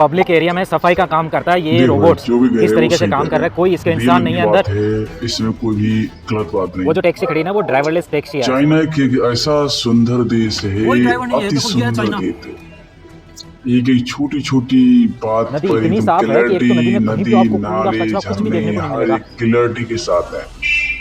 Public area में सफाई का काम करता है ये रोबोट। इस तरीके से काम कर रहा है, कोई इसके इंसान नहीं है अंदर। इसमें कोई भी गलत बात नहीं। वो जो टैक्सी खड़ी है ना, वो ड्राइवरलेस टैक्सी है। चाइना एक ऐसा सुंदर देश है, अति सुंदर देश है। ये कई छोटी छोटी बात नदी पर इतनी साफ है कि एक तो नदी में कहीं भी आपको कूड़ा नाले कचरा कुछ भी देखने को नहीं मिलेगा। क्लियरिटी के साथ है,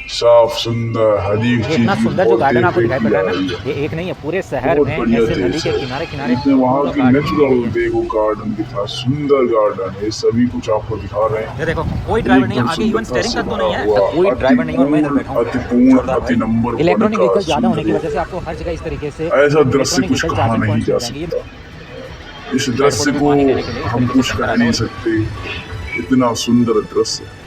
साफ सुंदर हर एक चीज। इतना सुंदर जो गार्डन आपको दिखाई पड़ रहा है ना, ये एक नहीं है, पूरे शहर में ऐसे नदी के किनारे किनारे वहाँ की नेचुरल देखो गार्डन दिखा, सुंदर गार्डन है, सभी कुछ आपको दिखा रहे हैं। ये देखो कोई ड्राइवर नहीं है आगे, इवन स्टीयरिंग तक तो नहीं है, कोई ड्राइवर नहीं और मैं इधर बैठा हूं। अति पूर्ण अति नंबर इलेक्ट्रॉनिक व्हीकल ज्यादा होने की वजह से आपको हर जगह इस तरीके से ऐसा दृश्य कुछ कहा नहीं जा सकता। इस दृश्य को हम कुछ कह नहीं सकते, इतना सुंदर दृश्य।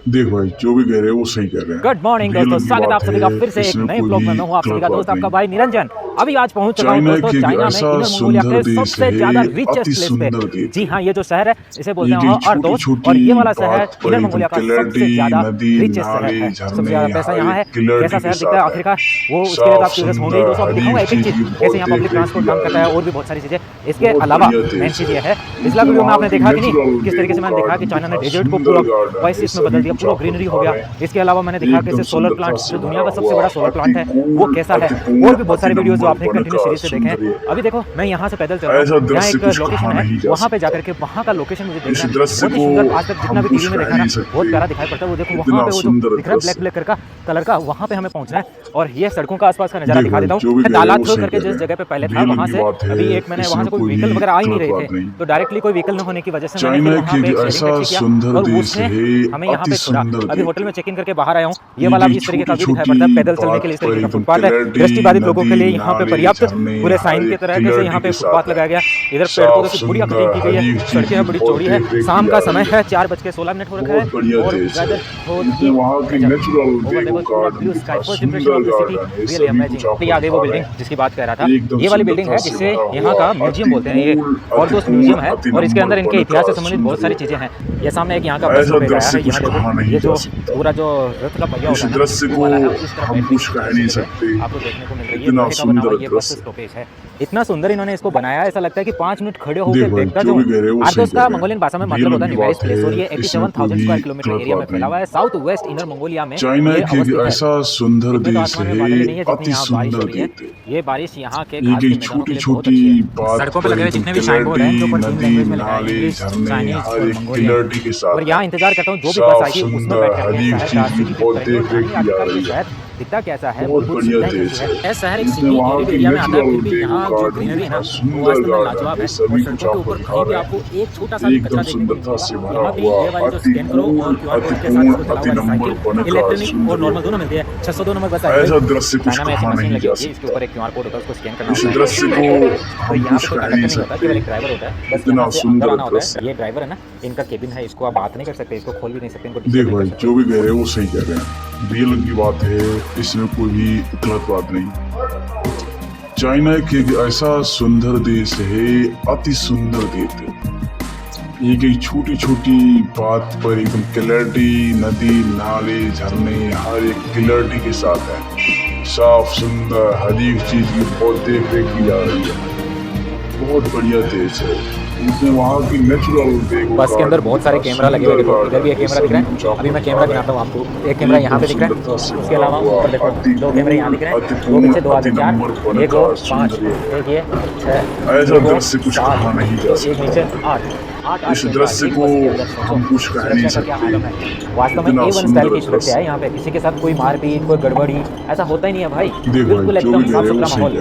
देख भाई, जो भी कह रहे हैं वो सही कह रहे हैं। गुड मॉर्निंग दोस्तों, स्वागत है आप सभी का फिर से एक नए ब्लॉग में। मैं हूं आप सभी का दोस्त आपका भाई निरंजन। अभी आज पहुंच चुका हूं दोस्तों चाइना में, इनर मंगोलिया के सबसे ज्यादा रिचेस्ट प्लेस पे। जी हां, ये जो शहर है इसे बोलते हैं अर्दोस, और ये वाला शहर इनर मंगोलिया का सबसे ज्यादा रिचेस्ट शहर है। सबसे ज्यादा पैसा यहाँ है। कैसा शहर दिखता है आखिरकार, वो उसके लिए आप क्यूरियस होंगे ही दोस्तों। दिखाऊंगा एक एक चीज, कैसे यहाँ पब्लिक ट्रांसपोर्ट काम करता है और भी बहुत सारी चीजें। इसके अलावा मेन चीज ये है, पिछला वीडियो में आपने देखा कि नहीं, किस तरीके से मैंने देखा कि चाइना ने डेजर्ट को पूरा ओएसिस में बदल दिया, पूरा ग्रीनरी हो गया। इसके अलावा मैंने देखा कि सोलर प्लांट, जो दुनिया का सबसे बड़ा सोलर प्लांट है, वो कैसा है। और भी बहुत सारे वीडियोस जो आपने कंटिन्यू सीरीज से देखे हैं। अभी देखो मैं यहाँ से पैदल चल रहा हूँ, यहाँ एक लोकेशन है, वहाँ पे जाकर के वहाँ का लोकेशन मुझे देखना है। बहुत ही सुंदर, आज तक जितना भी टीवी में देखा ना, बहुत प्यारा दिखाई पड़ता है। वो देखो वहाँ पे वो जो दिख रहा है ब्लैक ब्लैक कलर का, वहाँ पे हमें पहुँचना है। और ये सड़कों का आसपास का नजारा दिखा देता हूँ। तालाब थ्रो करके जिस जगह पे पहले था, वहाँ से अभी एक मैंने वहाँ से कोई व्हीकल वगैरह आ ही नहीं रहे थे, तो डायरेक्टली कोई व्हीकल न होने की वजह से मैंने वहाँ पे और उसने हमें यहाँ पे छोड़ा। अभी होटल में चेक इन करके बाहर आया हूँ। ये वाला भी इस तरीके का व्यू दिखाई पड़ता है, पैदल चलने के लिए इस तरीके का फुटपाथ है। दृष्टिबाधित लोगों के लिए यहाँ पे पर्याप्त पूरे साइन की तरह से यहाँ पे फुटपाथ लगाया गया। इधर पेड़ पौधों की पूरी कटिंग की गई है, सड़कें बड़ी चौड़ी है। शाम का समय है, 4:16 हो रखा है और वेदर आगे वो बिल्डिंग जिसकी बात कर रहा था, ये वाली बिल्डिंग है जिसे यहाँ का म्यूजियम बोलते हैं। ये और दोस्त म्यूजियम है और इसके अंदर इनके इतिहास से संबंधित बहुत सारी चीजें हैं। ये सामने एक यहाँ का बस रुक गया है, यहाँ देखो ये जो पूरा जो रथ का पहिया होता है ना, वो वाला है, उस तरह आपको देखने को मिल रही है। ये बस स्टॉपेज है, इतना सुंदर इन्होंने इसको बनाया है, ऐसा लगता है कि 5 मिनट खड़े होकर देखता जाऊं। अर्दोस का मंगोलियन भाषा में मतलब होता है निवेरिस्ट प्लेस, और ये 87,000 स्क्वायर किलोमीटर एरिया में फैला हुआ है, साउथ वेस्ट इनर मंगोलिया में। चाइना एक ऐसा सुंदर देश है, अति सुंदर देश है। ये बारिश यहाँ के छोटी छोटी सड़कों पे लगे हुए जितने भी साइन बोर्ड हैं, जो पर 3 लैंग्वेज में लिखा है, इंग्लिश, चाइनीज और मंगोलियन। और यहाँ इंतजार करता हूँ जो भी बस आएगी उसमें बैठ कर दिखता कैसा है, शहर एक सिटी एरिया में आता है, फिर भी यहाँ जो ग्रीनरी है ना वो वास्तव में लाजवाब है। और सड़कों के ऊपर कहीं भी आपको एक छोटा सा भी कचरा देखने को नहीं मिलेगा। यहाँ भी ये वाली जो स्कैन करो और क्यूआर कोड के साथ इसको चलाओ वाली साइकिल, इलेक्ट्रॉनिक और नॉर्मल दोनों मिलती है। 602 नंबर बस है, चाइना में ऐसी मशीन लगी है, इसके ऊपर एक क्यूआर कोड होता है, उसको स्कैन करना होता है। और यहाँ पे कोई कंडक्टर नहीं होता, केवल एक ड्राइवर होता है, बस यहाँ से अंदर आना होता है। ये ड्राइवर है ना, इनका केबिन है, इसको आप बात नहीं कर सकते, इसको खोल भी नहीं सकते, इनको देख भाई, जो भी कह रहे हैं वो सही कह रहे हैं। रियल की बात है, इसमें कोई भी गलत बात नहीं। चाइना एक ऐसा सुंदर देश है, अति सुंदर देश है। ये कई छोटी छोटी बात पर एकदम क्लैरिटी, नदी नाले झरने हर एक क्लैरिटी के साथ है, साफ सुंदर हर एक चीज की बहुत देख रेख की जा रही है। बहुत बढ़िया देश है। वहाँ की नेचुरल बस के अंदर बहुत सारे कैमरा लगे हुए, देखो इधर भी एक कैमरा दिख रहा है। अभी मैं कैमरा दिखाता हूँ आपको, एक कैमरा यहाँ पे दिख रहा है, उसके अलावा ऊपर देखो 2 कैमरे यहाँ दिख रहे हैं, 2 पीछे 2 आगे 4, 1 2 5, एक ये 6, ऐसा दृश्य कुछ कहा नहीं जा सकता। एक नीचे 8 इस दृश्य को हम कुछ कह नहीं सकते। वास्तव में A1 स्टाइल की सुरक्षा है यहाँ पे, किसी के साथ कोई मारपीट कोई गड़बड़ी ऐसा होता ही नहीं है भाई, बिल्कुल एकदम साफ सुथरा माहौल।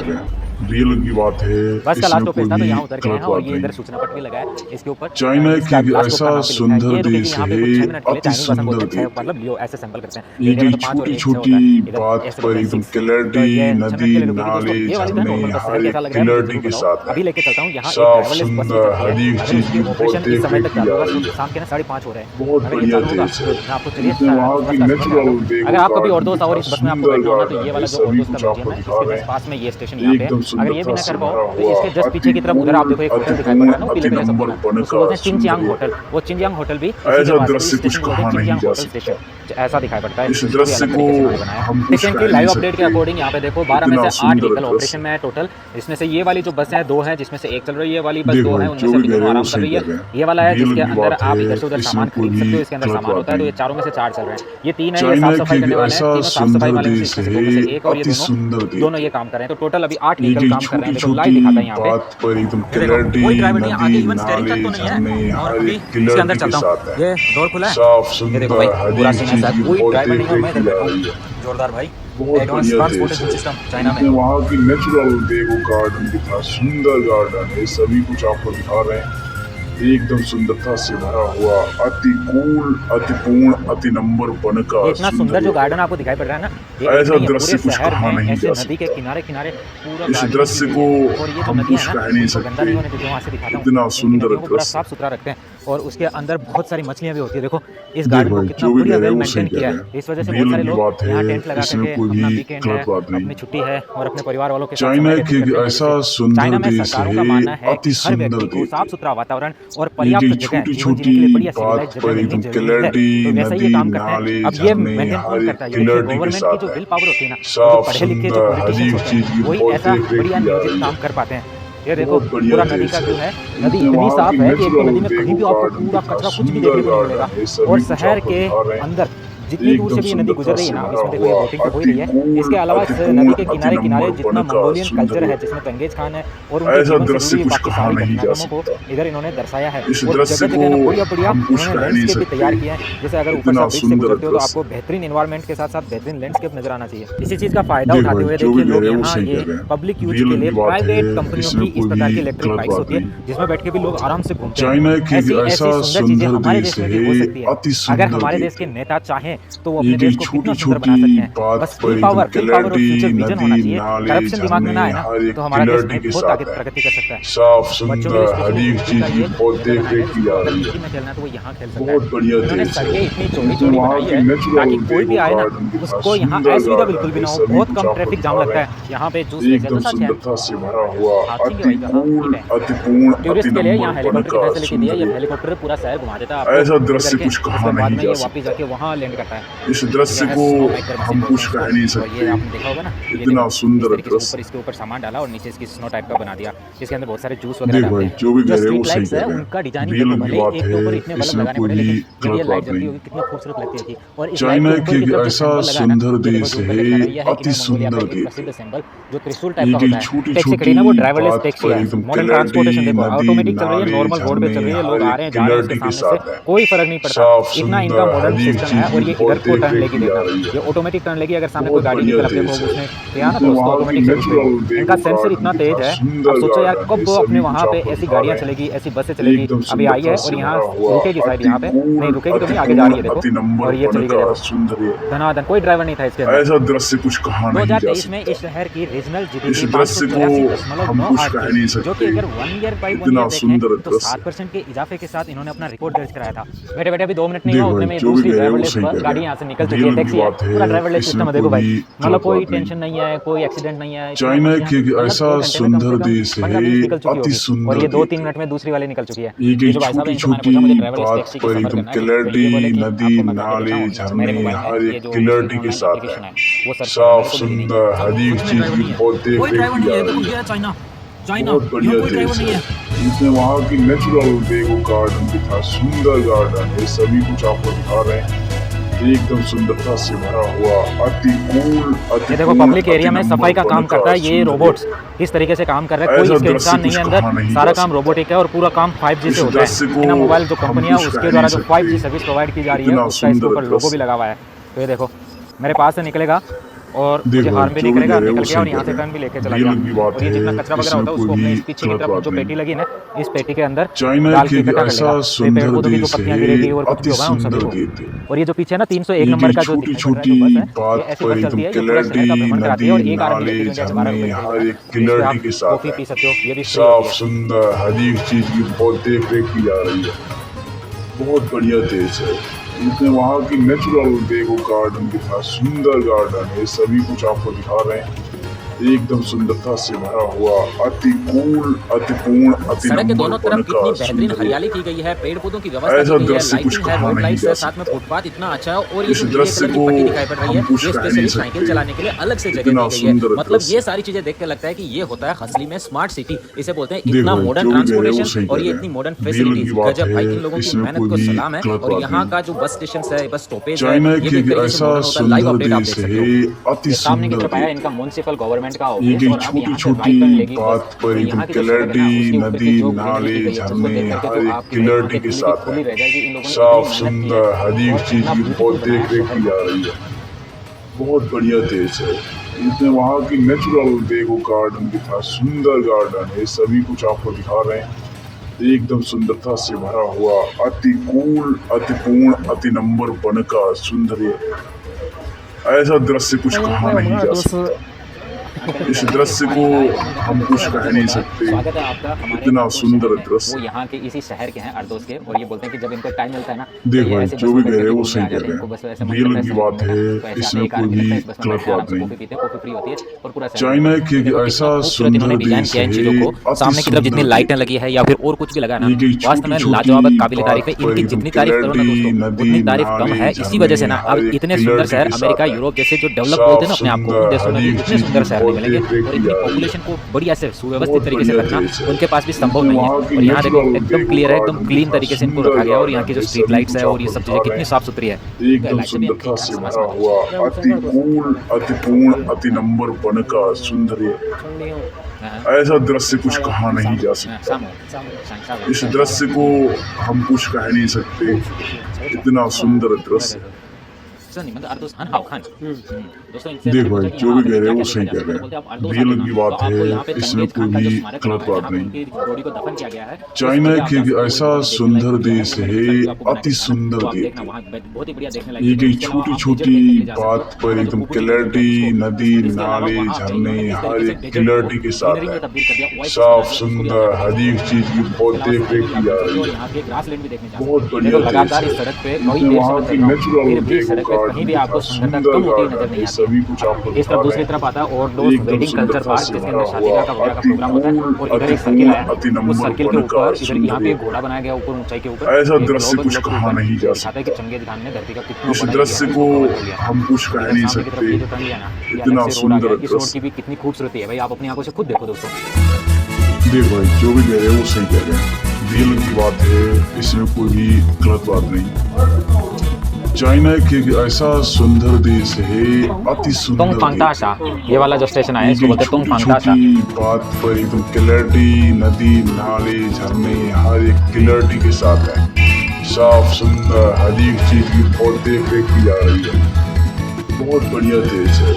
रियल की बात है, बस का लास्ट स्टॉपेज था तो यहाँ उतर गए हैं और ये इधर सूचना पट भी लगा है इसके ऊपर। चाइना एक ऐसा सुंदर देश है, अति सुंदर देश, मतलब लियो ऐसे सैंपल करते हैं। ये छोटी छोटी बात पर एकदम क्लैरिटी, नदी नाले झरने हर एक क्लैरिटी के साथ अभी लेके चलता हूँ यहाँ साफ सुंदर हर एक चीज की बहुत देख रेख की जा रही है। शाम के 5:30 हो रहे हैं, बहुत बढ़िया देश है। आपको चलिए वहाँ की नेचुरल अगर आप कभी और दोस्त और इस बस में आपको बैठना होगा तो ये वाला जो और दोस्त का म्यूजियम है, इसके पास में ये स्टेशन यहाँ पे अगर ये भी ना कर पाओ तो इसके जस्ट पीछे की तरफ उधर आप देखो एक होटल दिखाई पड़ रहा है ना पीले कलर का, उसको बोलते हैं चिंगजियांग होटल। वो चिंगजियांग होटल भी ऐसा दृश्य कुछ कहा नहीं जा सकता। ऐसा दिखाई पड़ता है। इस दृश्य को हम कुछ सेकंड की लाइव अपडेट के अकॉर्डिंग यहाँ पे देखो 12 में से 8 व्हीकल ऑपरेशन में है टोटल। इसमें से ये वाली जो बस है 2 है, जिसमें से एक चल रही है, ये वाली बस 2 है, उनमें से भी दोनों आराम कर रही है। ये वाला है जिसके अंदर आप इधर से उधर सामान खरीद सकते हो, इसके अंदर सामान होता है। तो ये चारों में से 4 चल रहे हैं। ये 3 है, ये साफ सफाई करने वाले हैं, तीनों साफ सफाई वाले हैं, इसमें से 2 में से एक और ये दोनों ये काम कर रहे हैं। तो टोटल अभी 8 व्हीकल काम कर रहे हैं। देखो लाइव दिखाता है यहाँ पे, कोई ड्राइवर नहीं, आगे इवन स्टीयरिंग तक तो नहीं है। और अभी इसके अंदर चलता हूँ, ये डोर खुला है, ये देखो भाई पूरा सीन है सर, कोई ड्राइवर नहीं है। मैं देखो जोरदार भाई, एडवांस ट्रांसपोर्टेशन सिस्टम चाइना में। वहाँ की नेचुरल देखो गार्डन कितना सुंदर गार्डन है, सभी कुछ आपको दिखा रहे हैं। एकदम सुंदरता से भरा हुआ, अति कूल, अति पूर्ण, अति नंबर वन का इतना सुंदर जो गार्डन आपको दिखाई पड़ रहा है ना, ऐसा दृश्य कुछ कहा नहीं जा नदी के किनारे किनारे पूरा इस दृश्य को हम कुछ कह नहीं सकते। इतना सुंदर दृश्य, साफ सुथरा रखते हैं और उसके अंदर बहुत सारी मछलियां भी होती है। देखो इस गार्डन को कितना बढ़िया वेल मेंटेन किया है। इस वजह से बहुत सारे लोग यहाँ टेंट लगा करके अपना वीकेंड है, अपनी छुट्टी है और अपने परिवार वालों के साथ चाइना के ऐसा सुंदर देश सरकारों का मानना है, है अति कि हर व्यक्ति को साफ सुथरा वातावरण और पर्याप्त जगह जीवन जीने के लिए बढ़िया सिविलाइज्ड जगह मिलनी जरूरी है। तो वैसे ये काम करते हैं। अब ये मेंटेन कौन करता है? ये गवर्नमेंट की जो विल पावर होती है ना, जो पढ़े लिखे जो पॉलिटिशियंस होते हैं वही ऐसा बढ़िया नियोजित काम कर पाते हैं। ये देखो पूरा नदी का व्यू है, नदी इतनी साफ है कि एक नदी में कहीं भी आपको पूरा कचरा कुछ भी देखने को नहीं मिलेगा। और शहर के अंदर जितनी दूर से भी ये नदी गुजर रही है ना, इसमें देखो ये बोटिंग तो हो ही रही है। इसके अलावा इस नदी के किनारे किनारे जितना मंगोलियन कल्चर है, जिसमें चंगेज खान है और उनके जीवन से जुड़ी बाकी सारी घटनाओं को इधर इन्होंने दर्शाया है। और जगह जगह ना बढ़िया बढ़िया उन्होंने लैंडस्केप भी तैयार किया है। जैसे अगर ऊपर से ब्रिज से गुजरते हो तो आपको बेहतरीन एनवायरनमेंट के साथ साथ बेहतरीन लैंडस्केप नजर आना चाहिए। इसी चीज का फायदा उठाते हुए देखिए लोग यहाँ ये पब्लिक यूज के लिए प्राइवेट कंपनियों की इस प्रकार की इलेक्ट्रिक बाइक्स होती है, जिसमें बैठ के भी लोग आराम से घूमते हैं। ऐसी ऐसी सुंदर चीजें हमारे देश में भी हो सकती है अगर हमारे देश के नेता चाहें तो वो अपने देश को कितना सुंदर बना सकते हैं। बस फुल पावर और फ्यूचर विजन होना चाहिए। करप्शन दिमाग में ना आए ना तो हमारा देश बहुत आगे प्रगति कर सकता है। साफ सुंदर हर एक चीज की बहुत देख रेख की जा रही है। में खेलना तो वो यहाँ खेल सकता है। बहुत बढ़िया उन्होंने सड़कें इतनी चौड़ी चौड़ी बनाई है ताकि कोई भी आए ना उसको यहाँ असुविधा बिल्कुल भी ना हो। बहुत कम ट्रैफिक जाम लगता है यहाँ पे। जूस एकदम सुंदरता से भरा हुआ, अति कूल, अति पूर्ण, टूरिस्ट के लिए यहाँ हेलीकॉप्टर की फैसिलिटी दी है। ये हेलीकॉप्टर पूरा शहर घुमा देता है। ऐसा दृश्य कुछ कहा नहीं जा सकता। वापस जाके वहाँ लैंड करता है। इस दृश्य को हम कुछ कह नहीं सकते। ये आपने देखा होगा ना, इतना सुंदर दृश्य। इसके ऊपर सामान डाला और नीचे इसकी स्नो टाइप का बना दिया। इसके अंदर बहुत सारे जूस वगैरह डालते हैं। जो भी कह रहे हैं वो सही है, उनका डिजाइनिंग देखो भले एक के ऊपर इतने बल्ब लगाने पड़े, लेकिन जब ये लाइट जलती होगी कितना खूबसूरत लगती है। और इस चाइना के ऐसा सुंदर देश है, अति सुंदर देश। प्रसिद्ध सिंबल जो त्रिशूल टाइप का होता है। टैक्सी खड़ी ना वो ड्राइवरलेस टैक्सी है। मॉडर्न ट्रांसपोर्टेशन देखो ऑटोमेटिक चल रही है, नॉर्मल रोड पे चल रही है, लोग आ रहे हैं जा रहे हैं उसके सामने से कोई फर्क नहीं पड़ता। इतना इनका मॉडर्न सिस्टम है। और ये इधर को टर्न लेगी देखना, ये ऑटोमेटिक टर्न लेगी। अगर सामने कोई गाड़ी निकल अपने को उसने किया ना तो उसको ऑटोमेटिक सर्विस। इनका सेंसर इतना तेज है। अब सोचो यार कब अपने वहाँ पे ऐसी गाड़ियाँ चलेगी, ऐसी बसें चलेगी। अभी आई है और यहाँ रुकेगी शायद, यहाँ पे नहीं रुकेगी तो नहीं, आगे जा रही है देखो। और ये चली गई देखो धनाधन, कोई ड्राइवर नहीं था इसके अंदर। ऐसा दृश्य कुछ कहा नहीं जा सकता। 2023 में इस शहर की रीजनल जीडीपी 583.98 जो कि अगर 1 ईयर बाई 1 ईयर देखें तो 7% के इजाफे के साथ इन्होंने अपना रिकॉर्ड दर्ज कराया था। बैठे बैठे अभी 2 मिनट नहीं हुआ उतने में दूसरी ड्राइवरलेस गाड़ी यहाँ से निकल चुकी है। टैक्सी है, पूरा ड्राइवरलेस सिस्टम है देखो भाई। मतलब कोई टेंशन नहीं है, कोई एक्सीडेंट नहीं है। चाइना के ऐसा सुंदर देश है, अति सुंदर। और ये 2-3 मिनट में दूसरी वाली निकल चुकी है। ये छोटी छोटी बात पर एकदम क्लैरिटी, नदी नाले झरने हर एक क्लैरिटी के साथ है। साफ सुंदर हर एक चीज की बहुत देख रेख की जा रही है। बहुत बढ़िया देश है। इसमें वहाँ की नेचुरल देखो गार्डन दिखा, सुंदर गार्डन है, सभी कुछ आपको दिखा रहे हैं। एकदम सुंदरता से भरा हुआ, अति कूल, अति देखो पब्लिक एरिया में सफाई का काम करता है ये रोबोट्स। किस तरीके से काम कर रहे हैं, कोई इसके इंसान नहीं है अंदर, सारा काम रोबोटिक है और पूरा काम 5G से होता है। बिना मोबाइल जो कंपनियां उसके द्वारा जो 5G सर्विस प्रोवाइड की जा रही है उसका इसके ऊपर लोगो भी लगा हुआ है। तो ये देखो मेरे पास से निकलेगा और मुझे हार्म भी नहीं करेगा, निकल गया और यहाँ से टर्न भी लेके चला गया। और ये जितना कचरा वगैरह होता है उसको अपने पीछे की तरफ जो पेटी लगी ना, इस पेटी के अंदर डाल के इकट्ठा कर लेगा। पेड़ पौधों की जो पत्तियां गिरेगी और कुछ भी होगा उन सभी को। और ये जो पीछे ना 301 नंबर का जो बस है, ये ऐसी बस चलती है, ये पूरा शहर का भ्रमण कराती है। और एक आदमी के लिए 12 रुपए आप कॉफी पी सकते हो, ये भी साफ सुंदर हर एक चीज की बहुत देख रेख की जा रही है। बहुत बढ़िया देश है। इसमें वहाँ की नेचुरल देखो गार्डन दिखा, सुंदर गार्डन है, सभी कुछ आपको दिखा रहे हैं। एकदम सुंदरता से भरा हुआ, अति कूल, अति पूर्ण, अति सड़क के दोनों नंबर तरफ वन कितनी का बेहतरीन सुंदर हरियाली की गई है, पेड़ पौधों की व्यवस्था ऐसा की गई है, दृश्य कुछ लाइटिंग है, कहा रोड नहीं लाइट्स जा है, साथ में सकता। फुटपाथ इतना अच्छा है और ये इस जो नीले दृश्य कलर की को पट्टी दिखाई पड़ रही है हम कुछ ये कह नहीं स्पेशली सकते। साइकिल चलाने के लिए अलग से जगह इतना दी गई है। सुंदर मतलब दृश्य। ये सारी चीजें देख के लगता है कि ये होता है असली में स्मार्ट सिटी, इसे बोलते हैं। देखो इतना भाई, मॉडर्न जो भी कह रहे हैं वो ट्रांसपोर्टेशन सही और कह ये रहे इतनी हैं। मॉडर्न दिल फैसिलिटीज, की बात गजब भाई, इन लोगों की इसमें मेहनत कोई को भी सलाम है। गलत और बात यहाँ नहीं। का जो बस स्टेशन है, बस स्टॉपेज है, चाइना ये की भी एक एक तरीके से ऐसा मॉडर्न होता है। लाइव सुंदर अपडेट आप देश देख सकते है, हो। अति ये सामने की सुंदर तरफ आया देश। इनका म्युनिसिपल गवर्नमेंट का ये ऑफिस कई और अब यहाँ छोटी से राइट टर्न छोटी लेगी बस बात पर और एकदम यहाँ की जो सड़क है ना, क्लैरिटी, उसके ऊपर की नदी, जो नाले, ग्रीनरी की गई है उसको झरने, देख करके हर तो एक आपकी भाई क्लैरिटी आंखें के खुली की साथ खुली है। रह जाएगी। इन लोगों ने साफ इतनी मेहनत की सुंदर है हर एक और चीज इतना की बहुत ब्यूटीफुल देख रेख बनाया की जा रही है। बहुत बढ़िया देश है। इसमें वहाँ की नेचुरल देखो, गार्डन दिखा, सुंदर गार्डन है, सभी कुछ आपको दिखा रहे हैं। एकदम सुंदरता से भरा हुआ, अति कूल, अति पूर्ण, अति नंबर वन का सुंदर, ऐसा दृश्य कुछ कहा नहीं जा सकता। इस दृश्य को हम कुछ कह नहीं सकते। स्वागत है आपका हमारे इतना अर्दोस सुंदर शहर में। दृश्य। वो यहाँ के इसी शहर के हैं, अर्दोस के, और ये बोलते हैं कि जब इनको टाइम मिलता है ना देख भाई, ऐसे जो बस भी में कह बैठ रहे के हैं वो घूमने सही आ कह जाते हैं। रहे इनको बस ऐसे हैं। मन रियल करता है की शहर बात घूमने है, का, तो ऐसे इसमें एक कोई आदमी भी लगता है बस में गलत बैठते हैं, बात आराम से नहीं। कॉफी पीते हैं, कॉफी फ्री होती है और पूरा शहर चाइना घूमते हैं। की देखो ऐसा कितना खूबसूरत इन्होंने सुंदर डिजाइन देश किया है इन है, चीजों को, अति सामने की तरफ जितनी सुंदर लाइटें लगी है या फिर और कुछ भी लगा ना, ये कई वास्तव में छोटी लाजवाब छोटी काबिल तारीफ है। बात पर इनकी एकदम जितनी तारीफ करो ना क्लैरिटी, दोस्तों नदी, उतनी तारीफ कम नाले, है। इसी वजह से ना झरने, अब हर एक इतने सुंदर क्लैरिटी शहर के अमेरिका, साथ है। यूरोप जैसे जो डेवलप साफ बोलते हैं ना अपने आप को, उन सुंदर देशों में हर भी एक इतने चीज सुंदर की शहर नहीं बहुत मिलेंगे देख रेख और की इतनी जा रही है। पॉपुलेशन को बढ़िया से सुव्यवस्थित बहुत तरीके से बढ़िया रखना देश है। उनके पास भी संभव इसमें नहीं है। वहाँ की और यहाँ देखो नेचुरल एकदम देखो, क्लियर है, एकदम गार्डन क्लीन दिखा, तरीके से इनको सुंदर रखा गया और यहाँ की गार्डन जो है, स्ट्रीट सभी लाइट्स कुछ है और ये आपको सब दिखा चीजें रहे कितनी हैं। साफ सुथरी है। एकदम सुंदरता से भरा हुआ, अति कूल, अति पूर्ण, अति नंबर वन का सुंदर, ऐसा दृश्य कुछ कहा नहीं जा सकता। इस दृश्य को हम कुछ कह नहीं सकते। इतना सुंदर दृश्य। देख भाई, जो भी कह रहे हैं वो सही कह रहे हैं। रियल की बात है, इसमें कोई भी गलत बात नहीं। चाइना की एक ऐसा सुंदर देश है, अति सुंदर देश। ये कई छोटी छोटी बात पर एकदम क्लैरिटी, नदी, नाले, झरने, हर एक क्लैरिटी के साथ है। साफ सुंदर हर एक चीज की बहुत देख रेख की जा रही है। बहुत बढ़िया देश है। वहाँ की नेचुरल देखो, कहीं भी आपको सुंदरता सुंदर कम होती नजर गार्डन नहीं है, आती। सभी कुछ आपको इस दिखा तरफ रहे दूसरी हैं। तरफ आता है और दोस्त एकदम वेडिंग कल्चर सुंदरता पार्क से जिसके भरा अंदर शादी हुआ, का वगैरह का अति प्रोग्राम होता है कूल, और इधर अति एक सर्किल पूर्ण, आया अति उस नंबर सर्किल के वन का ऊपर इधर यहाँ पे एक सुंदर। घोड़ा बनाया गया ऊपर ऊंचाई के ऊपर। ऐसा एक दृश्य ग्लोब कुछ के कहा ऊपर नहीं जा दिखाता है कि चंगेज खान ने धरती का कितना इस बड़ा दृश्य को हम कुछ कह नहीं सामने की तरफ ये जो सकते। टर्न लिया ना, ये इतना अलग से रोड आ गया। सुंदर इस रोड दृश्य। की भी कितनी खूबसूरती है भाई, आप अपनी आंखों से खुद देखो दोस्तों। देख भाई, जो भी कह रहे हैं वो सही कह रहे हैं। रियल की बात है, इसमें कोई भी गलत बात नहीं। चाइना की एक ऐसा सुंदर देश है, अति सुंदर देश। ये वाला जो स्टेशन आया इसको बोलते हैं छोटी तुंगफांगताशा। छोटी बात पर एकदम क्लैरिटी, नदी, नाले, झरने, हर एक क्लैरिटी के साथ है। साफ सुंदर हर एक चीज की बहुत देख रेख की जा रही है। बहुत बढ़िया देश है।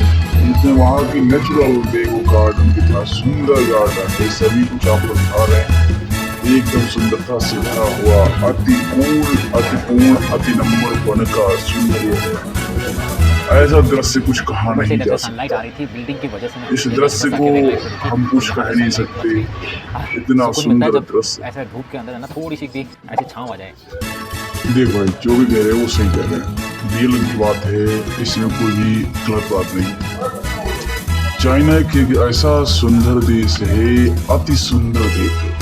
इसमें वहाँ की नेचुरल देखो, गार्डन कितना सुंदर गार्डन है, सभी कुछ आपको दिखा रहे हैं। एकदम सुंदरता से भरा हुआ, अति कूल, अति पूर्ण, अति नंबर वन का सुंदर, ऐसा दृश्य कुछ कहा नहीं जा सनलाइट सकता। आ रही थी बिल्डिंग की वजह से ना, इस दृश्य को हम कुछ कह नहीं सकते। इतना सुंदर दृश्य। ऐसे धूप के अंदर है ना, थोड़ी सी भी ऐसे छांव आ जाए। देख भाई, जो भी कह रहे हैं वो सही कह रहे हैं। रियल की बात है, इसमें कोई भी गलत बात नहीं। चाइना की एक ऐसा सुंदर देश है, अति सुंदर देश है।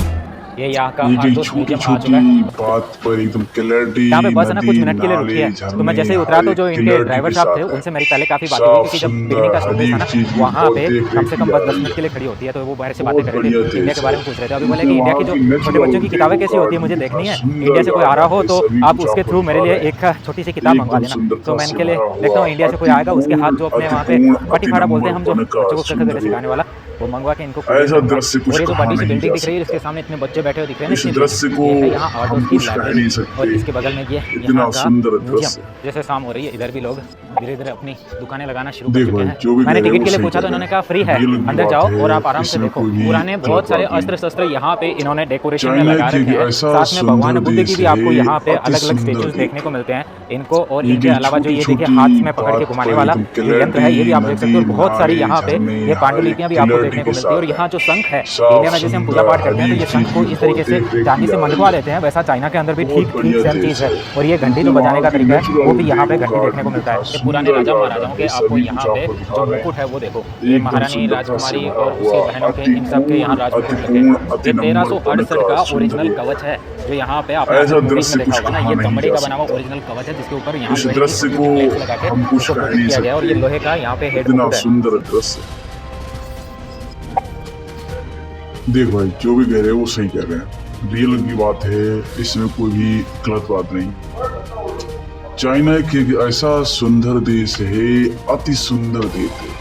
ये यहाँ का ये कई दोस्त छोटी म्यूजियम आ छोटी चुका है। बात पर एकदम क्लैरिटी, यहाँ पे बस है ना कुछ नदी, मिनट के लिए रुकी है, नाले, तो मैं जैसे ही उतरा तो जो इनके ड्राइवर साहब थे उनसे मेरी पहले काफी बात हुई, क्योंकि जब बिगनिंग का स्टॉपेज था ना वहाँ पे कम से कम बस 10 मिनट के लिए खड़ी होती है, तो वो बाहर से बातें कर रहे थे, इंडिया के बारे में पूछ रहे थे। अभी बोले कि इंडिया की जो छोटे बच्चों की किताबें कैसी होती है मुझे देखनी है, इंडिया से कोई आ रहा हो तो आप उसके थ्रू मेरे लिए एक छोटी सी किताब मंगवा देना। तो मैं इनके लिए देखता हूँ, इंडिया से कोई आएगा उसके हाथ जो अपने वहाँ पे पटीफाड़ा बोलते हैं हम, जो बच्चों को कथक सिखाने वाला, वो मंगवा के इनको। ऐसा दृश्य कुछ और ये जो कहा बड़ी सी नहीं बिल्डिंग जा दिख रही है इसके सामने इतने बच्चे बैठे हुए दिख रहे हैं, इस दृश्य को यहाँ हम आर्टोस की कुछ कह नहीं लाइब्रेरी सकते। और इसके बगल में ये इतना यहाँ का सुंदर म्यूजियम। दृश्य। जैसे शाम हो रही है इधर भी लोग धीरे धीरे अपनी दुकानें लगाना शुरू कर देख चुके भाई, हैं। जो भी मैंने कह रहे टिकट के लिए हैं वो पूछा तो सही इन्होंने कह कहा फ्री है, रियल की अंदर बात जाओ है, और आप आराम से इसमें देखो। कोई भी पुराने गलत बहुत सारे बात नहीं। अस्त्र शस्त्र यहाँ पे इन्होंने डेकोरेशन में चाइना लगा की रखे हैं। ऐसा साथ में भगवान सुंदर बुद्ध की देश भी आपको है, यहाँ पे अति अलग अलग सुंदर स्टेचूज देश। देखने को मिलते हैं इनको। और ये इनके अलावा जो ये देखिए छोटी-छोटी हाथ में पकड़ के बात घुमाने पर वाला एकदम ये यंत्र है, ये भी आप देख सकते हो। नदी, बहुत सारी नाले, यहाँ पे झरने, ये पांडुलिपियां भी आपको क्लैरिटी देखने को के मिलती है। और साथ यहाँ जो शंख है साफ इंडिया में जैसे हम पूजा पाठ करते हैं तो ये शंख को इस तरीके से सुंदर, चांदी से हर एक मंडवा लेते हैं, वैसा चाइना के अंदर भी बहुत ठीक बढ़िया सेम देश चीज है। है। और ये घंटी जो बजाने का तरीका है वो भी यहाँ पे घंटी देखने को मिलता है। ये पुराने राजा सुंदर महाराजाओं के गार्डन, ये आपको सभी यहाँ कुछ पे आपको दिखा जो रहे मुकुट हैं। है वो देखो, ये एकदम महारानी सुंदरता से राजकुमारी भरा और उसकी हुआ, बहनों के अति इन सब के यहाँ पूर्ण, राजमुकुट अति लगे। पूर्ण, अति ये नम्र 1368 का का सुंदर। ओरिजिनल कवच है जो यहाँ पे आपने ऐसा मूवीज दृश्य में देखा कुछ होगा ना। कहा ये नहीं चमड़े जा का बना हुआ सकता। ओरिजिनल कवच है जिसके ऊपर यहाँ इस लोहे की दृश्य छोटी-छोटी को प्लेट्स लगा के हम कुछ उसको कह प्रोटेक्ट नहीं किया गया है और ये सकते। लोहे का यहाँ पे हेड इतना मुकुट है। सुंदर दृश्य। देख भाई, जो भी कह रहे हैं वो सही कह रहे हैं, रियल की बात है, इसमें कोई भी गलत बात नहीं। चाइना एक ऐसा सुंदर देश है, अति सुंदर देश है।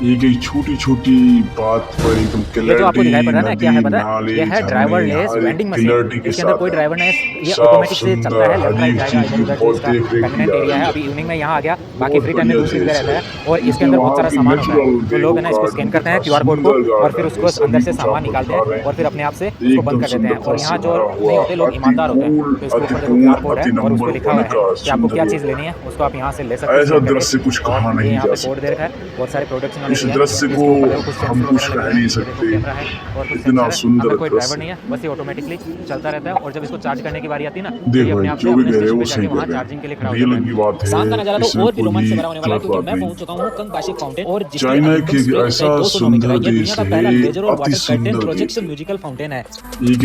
एक छोटी छोटी बात पर एकदम ये जो आपको दिखाई पड़ रहा है ना, क्या है नदी, पता है? नाले, ये है ड्राइवरलेस झरने, वेंडिंग हर मशीन। क्लैरिटी के इसके अंदर साथ कोई है। ड्राइवर नहीं है, ये साफ, ऑटोमेटिक से चलता है, सुंदर, लेफ्ट राइट हर एक जाएगा, चीज इधर उधर बहुत इसका देख रेख की कन्वीनियंट जा एरिया है। रही अभी इवनिंग में यहाँ आ गया, बाकी बहुत फ्री टाइम में बढ़िया दूसरी देश जगह रहता है। है और इसके इसमें अंदर बहुत वहाँ सारा की सामान होता है। नेचुरल तो लोग है ना इसको देखो स्कैन गार्डन करते हैं कितना QR कोड को सुंदर और गार्डन फिर है, उसको सभी अंदर से कुछ सामान आपको निकालते दिखा हैं रहे हैं। और फिर अपने आप से उसको एकदम बंद कर देते हैं। सुंदरता और से यहाँ जो भरा नहीं हुआ, होते लोग अति ईमानदार होते हैं, कूल, तो इसके अति ऊपर देखो पूर्ण, QR कोड है अति और उस नम्र पर लिखा हुआ पन है का कि आपको क्या सुंदर चीज़ लेनी है, उसको आप यहाँ से ले सकते हैं। ऐसा स्कैन करके। दृश्य कुछ और कहा ये नहीं यहाँ जा पे कोड दे सकता। रखा है, बहुत सारे प्रोडक्ट्स इन्होंने इस दिए हैं। दृश्य इसके को ऊपर देखो कुछ हम सेंसर कुछ वगैरह कह लगे हैं, नहीं ये देखो सकते। कैमरा है और कुछ इतना सेंसर है। सुंदर अंदर कोई ड्राइवर दृश्य। नहीं है, बस ये ऑटोमेटिकली चलता रहता है और जब इसको चार्ज करने की बारी आती है ना, तो देख ये अपने भाई, आप से जो भी अपने कह रहे स्टेशन हैं वो पे सही जाके कह वहाँ रहे चार्जिंग के लिए हैं, खड़ा हो रियल जाता की है। बात है, शाम का नजारा तो इसमें और भी कोई रोमांच से भी भरा होने वाला है, गलत क्योंकि बात मैं नहीं। पहुंच चुका हूँ कंग बाशिक फाउंटेन और जिसकी चाइना अधिकतम एक स्ट्रेंथ ऐसा 209 मीटर है। सुंदर ये देश दुनिया का पहला है, लेजर और अति वाटर सुंदर कंटेंट देश प्रोजेक्शन है। म्यूजिकल फाउंटेन है।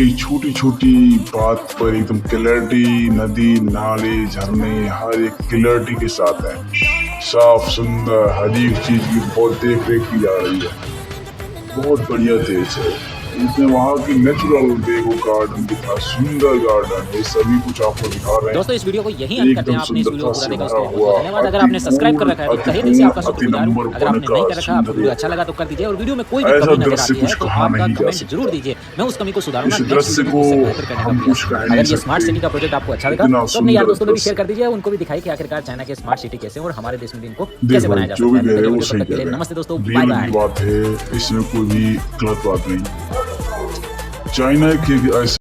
एक छोटी छोटी बात पर एकदम क्लैरिटी, नदी, नाले, झरने, हर एक क्लैरिटी के साथ है। साफ, सुंदर, हर एक चीज की बहुत देख रेख की जा रही है। बहुत बढ़िया देश है। इसमें वहाँ की नेचुरल देखो गार्डन, कितना सुंदर गार्डन, ये सभी कुछ आपको दिखा रहे हैं। दोस्तों इस वीडियो को यहीं अंत करते हैं। एकदम आपने इस वीडियो को सुंदरता पूरा से देखा भरा उसके लिए बहुत हुआ, धन्यवाद। अगर आपने सब्सक्राइब कर रखा है तो तहे दिल से आपका अति शुक्रगुजार हूँ। नम्र अगर आपने पन नहीं का कर रखा, आपको सुंदर वीडियो अच्छा लगा तो कर दीजिए और वीडियो में कोई भी ऐसा कमी नजर दृश्य आती है कुछ तो कहा आपका नहीं जा कमेंट सकता। जरूर दीजिए, मैं उस कमी को सुधारूंगा। इस नेक्स्ट दृश्य वीडियो को में उससे बेहतर करने का हम कुछ प्रयास। कह नहीं अगर ये स्मार्ट सकते। सिटी का प्रोजेक्ट आपको अच्छा लगा इतना तो अपने यार सुंदर दोस्तों को भी दृश्य। शेयर कर दीजिए, उनको भी दिखाई कि आखिरकार चाइना के स्मार्ट सिटी कैसे हैं और हमारे देश में भी इनको देख कैसे भाई, बनाया जा जो भी सकता कह रहे हैं है। वो तब सही तक के कह लिए रहे हैं, नमस्ते दोस्तों, बाय रियल बाय। की बात है, इसमें कोई भी गलत बात नहीं। चाइना के ऐसे